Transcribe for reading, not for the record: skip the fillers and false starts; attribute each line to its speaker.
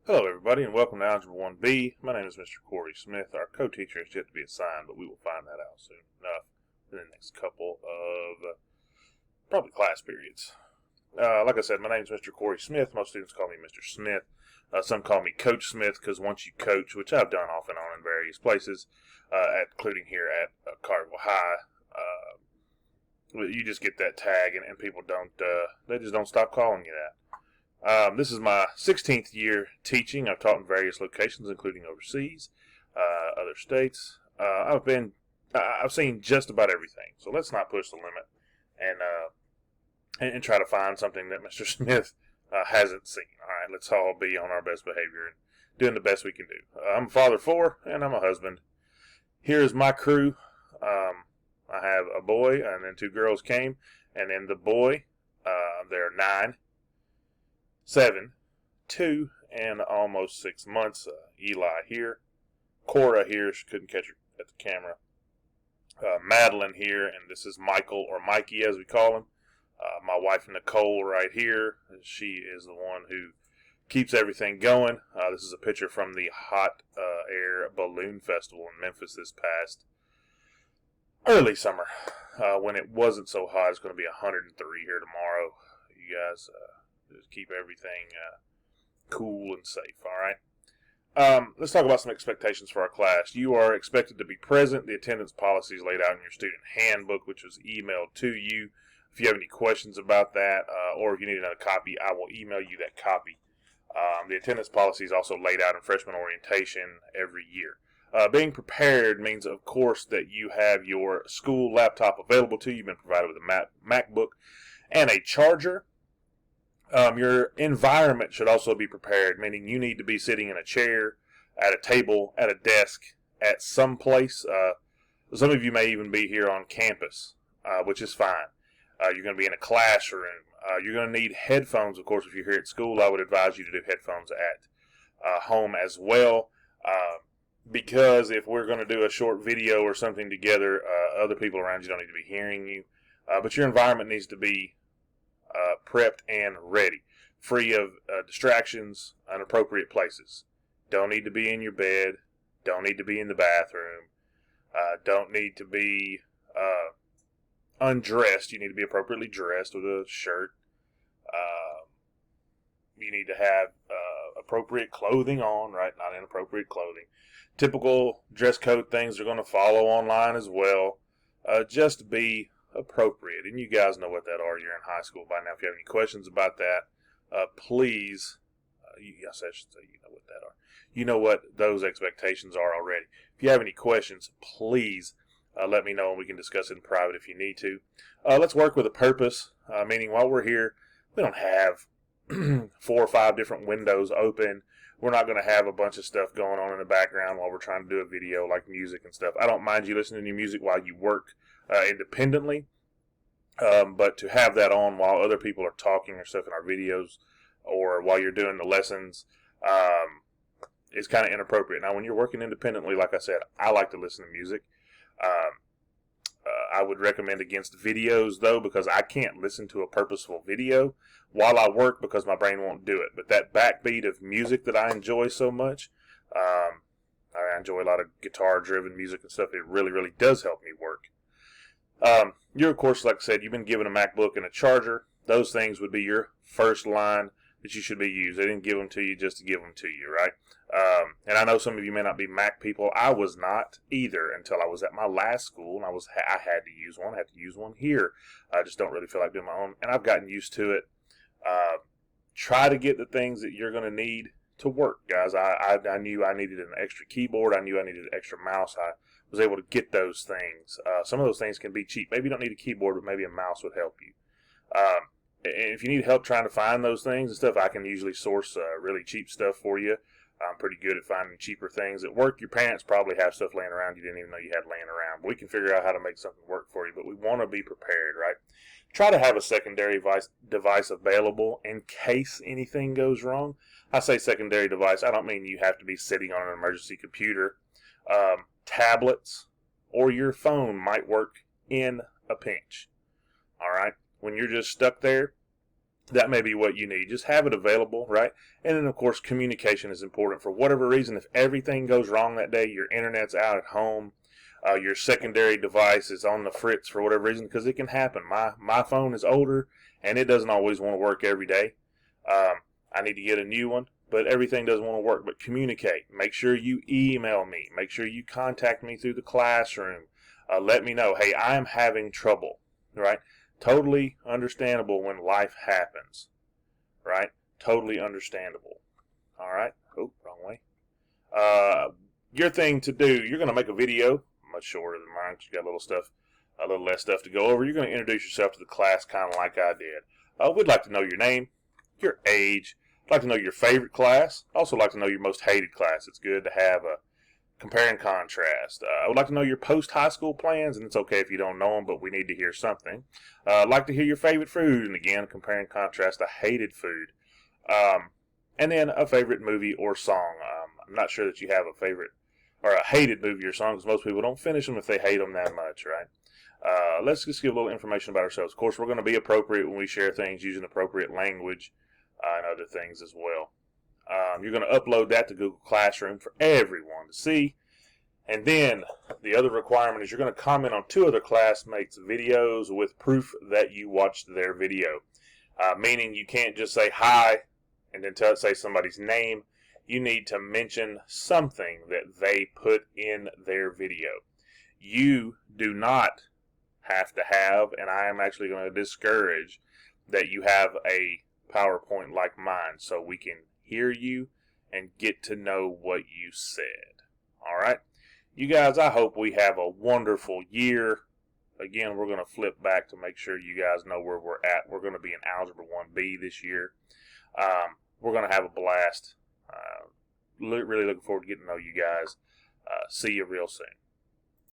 Speaker 1: Hello, everybody, and welcome to Algebra 1B. My name is Mr. Corey Smith. Our co-teacher is yet to be assigned, but we will find that out soon enough in the next couple of probably class periods. Like I said, my name is Mr. Corey Smith. Most students call me Mr. Smith. Some call me Coach Smith because once you coach, which I've done off and on in various places, including here at Carterville High, you just get that tag, and people they just don't stop calling you that. This is my 16th year teaching. I've taught in various locations, including overseas, other states. I've seen just about everything. So let's not push the limit and try to find something that Mr. Smith hasn't seen. All right, let's all be on our best behavior and doing the best we can do. I'm a father of 4, and I'm a husband. Here's my crew. I have a boy, and then 2 girls came, and then the boy, there are 9. 7, 2, and almost 6 months. Eli here. Cora here. She couldn't catch her at the camera. Madeline here, and this is Michael, or Mikey as we call him. My wife Nicole right here. She is the one who keeps everything going. This is a picture from the Hot Air Balloon Festival in Memphis this past early summer when it wasn't so hot. It's going to be 103 here tomorrow. You guys just keep everything cool and safe, all right? Let's talk about some expectations for our class. You are expected to be present. The attendance policy is laid out in your student handbook, which was emailed to you. If you have any questions about that, or if you need another copy, I will email you that copy. The attendance policy is also laid out in freshman orientation every year. Being prepared means, of course, that you have your school laptop available to you. You've been provided with a MacBook and a charger. Your environment should also be prepared, meaning you need to be sitting in a chair, at a table, at a desk, at some place. Some of you may even be here on campus, which is fine. You're going to be in a classroom. You're going to need headphones, of course, if you're here at school. I would advise you to do headphones at home as well, because if we're going to do a short video or something together, other people around you don't need to be hearing you. But your environment needs to be prepped and ready, free of distractions, inappropriate places. Don't need to be in your bed. Don't need to be in the bathroom. Don't need to be undressed. You need to be appropriately dressed with a shirt. You need to have appropriate clothing on, right? Not inappropriate clothing. Typical dress code things are going to follow online as well. Just be appropriate, and you guys know what that are. You're in high school by now. If you have any questions about that, please, yes, I should say you know what that are. You know what those expectations are already. If you have any questions, please let me know, and we can discuss it in private if you need to. Let's work with a purpose, meaning while we're here, we don't have 4 or 5 different windows open. We're not going to have a bunch of stuff going on in the background while we're trying to do a video like music and stuff. I don't mind you listening to your music while you work independently, but to have that on while other people are talking or stuff in our videos or while you're doing the lessons is kind of inappropriate. Now, when you're working independently, like I said, I like to listen to music. I would recommend against videos, though, because I can't listen to a purposeful video while I work because my brain won't do it. But that backbeat of music that I enjoy so much, I enjoy a lot of guitar-driven music and stuff. It really, really does help me work. You, of course, like I said, you've been given a MacBook and a charger. Those things would be your first line that you should be used. They didn't give them to you just to give them to you, right? And I know some of you may not be Mac people. I was not either until I was at my last school, and I had to use one. I have to use one here. I just don't really feel like doing my own, and I've gotten used to it. Try to get the things that you're going to need to work, guys. I knew I needed an extra keyboard. I knew I needed an extra mouse. I was able to get those things. Some of those things can be cheap. Maybe you don't need a keyboard, but maybe a mouse would help you. And if you need help trying to find those things and stuff, I can usually source really cheap stuff for you. I'm pretty good at finding cheaper things. At work, your parents probably have stuff laying around you didn't even know you had laying around. But we can figure out how to make something work for you, but we want to be prepared, right? Try to have a secondary device available in case anything goes wrong. I say secondary device. I don't mean you have to be sitting on an emergency computer. Tablets or your phone might work in a pinch. All right? When you're just stuck there, that may be what you need. Just have it available, right? And then, of course, communication is important. For whatever reason, if everything goes wrong that day, your internet's out at home, your secondary device is on the fritz for whatever reason, because it can happen. My phone is older, and it doesn't always want to work every day. I need to get a new one, but everything doesn't want to work. But communicate. Make sure you email me. Make sure you contact me through the classroom. Let me know, hey, I'm having trouble, right? Totally understandable when life happens, right? Totally understandable. All right. Oh, wrong way. Your thing to do, you're going to make a video, much shorter than mine because you got a little less stuff to go over. You're going to introduce yourself to the class kind of like I did. We'd like to know your name, your age. I'd like to know your favorite class. Also like to know your most hated class. It's good to have a compare and contrast. I would like to know your post-high school plans, and it's okay if you don't know them, but we need to hear something. I'd like to hear your favorite food, and again, compare and contrast a hated food. And then a favorite movie or song. I'm not sure that you have a favorite or a hated movie or song, because most people don't finish them if they hate them that much, right? Let's just give a little information about ourselves. Of course, we're going to be appropriate when we share things, using appropriate language and other things as well. You're going to upload that to Google Classroom for everyone to see. And then the other requirement is you're going to comment on 2 other classmates' videos with proof that you watched their video. Meaning you can't just say hi and then say somebody's name. You need to mention something that they put in their video. You do not have to have, and I am actually going to discourage that you have a PowerPoint like mine so we can hear you and get to know what you said. All right? You guys, I hope we have a wonderful year. Again, we're going to flip back to make sure you guys know where we're at. We're going to be in Algebra 1B this year. We're going to have a blast. Really looking forward to getting to know you guys. See you real soon.